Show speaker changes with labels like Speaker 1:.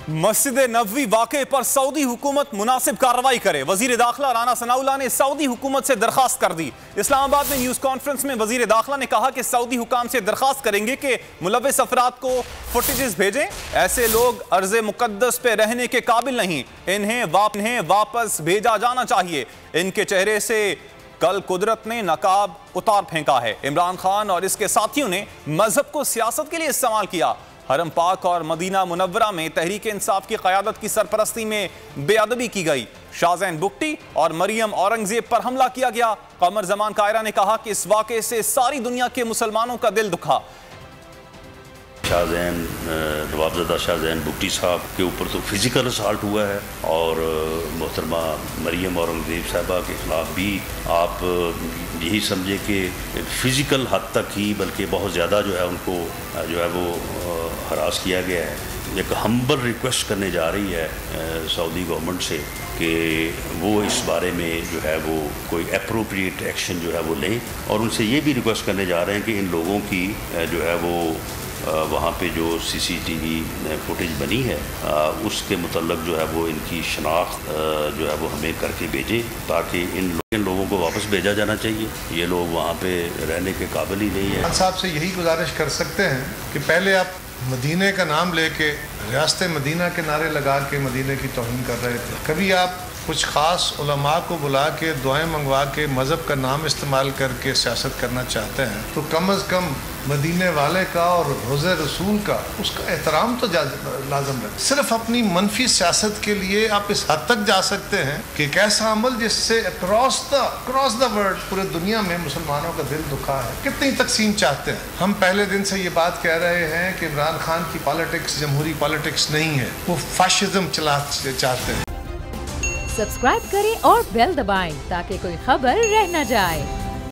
Speaker 1: मस्जिद नबवी वाक़े पर सऊदी हुकूमत मुनासिब कार्रवाई करे। वजीर दाखिला राना सनाउल्लाह ने सऊदी हुकूमत से दरखास्त कर दी। इस्लामाबाद में न्यूज़ कॉन्फ्रेंस में वजीर दाखिला ने कहा कि सऊदी हुकाम से दरखास्त करेंगे कि मुलव्वस अफराद को फुटेजेस भेजें। ऐसे लोग अर्ज़ मुक़द्दस पे रहने के काबिल नहीं, इन्हें वापस भेजा जाना चाहिए। इनके चेहरे से कल कुदरत ने नकाब उतार फेंका है। इमरान खान और इसके साथियों ने मजहब को सियासत के लिए इस्तेमाल किया। हरम पाक और मदीना मुनव्वरा में तहरीक इंसाफ की क़यादत की सरपरस्ती में बेअदबी की गई। शाहज़ैन बुगटी और मरियम औरंगज़ेब पर हमला किया गया। कमर ज़मान कायरा ने कहा कि इस वाक़े से सारी दुनिया के मुसलमानों का दिल दुखा।
Speaker 2: शाहज़ैन नवाबज़दा शाहज़ैन बुगटी साहब के ऊपर तो फिज़िकल असॉल्ट हुआ है और मोहतरमा मरियम औरंगज़ेब साहबा के ख़िलाफ़ भी आप यही समझे कि फ़िज़िकल हद तक ही बल्कि बहुत ज़्यादा जो है उनको जो है वो हरास किया गया है। एक हम्बल रिक्वेस्ट करने जा रही है सऊदी गवर्नमेंट से कि वो इस बारे में जो है वो कोई एप्रोप्रिएट एक्शन जो है वो लें, और उनसे ये भी रिक्वेस्ट करने जा रहे हैं कि इन लोगों की जो है वो वहाँ पे जो सीसीटीवी फुटेज बनी है उसके मुतल्लक जो है वो इनकी शनाख्त जो है वो हमें करके भेजें, ताकि इन लोगों को वापस भेजा जाना चाहिए। ये लोग वहाँ पे रहने के काबिल ही नहीं है।
Speaker 3: खान साहब से यही गुजारिश कर सकते हैं कि पहले आप मदीने का नाम लेके रियासत मदीना के नारे लगा के मदीने की तौहीन कर रहे थे। कभी आप कुछ ख़ास उलमा को बुला के दुआएं मंगवा के मज़हब का नाम इस्तेमाल करके सियासत करना चाहते हैं तो कम अज़ कम मदीने वाले का और रोज़े रसूल का उसका एहतराम तो लाजम है। सिर्फ अपनी मनफी सियासत के लिए आप इस हद तक जा सकते हैं कि एक ऐसा अमल जिससे अक्रॉस द वर्ल्ड पूरे दुनिया में मुसलमानों का दिल दुखा है। कितनी तकसीम चाहते हैं। हम पहले दिन से ये बात कह रहे हैं कि इमरान खान की पॉलिटिक्स जमहूरी पॉलिटिक्स नहीं है, वो फाशिज्म चला चाहते हैं।
Speaker 4: सब्सक्राइब करें और बेल दबाएं ताकि कोई खबर रह न जाए।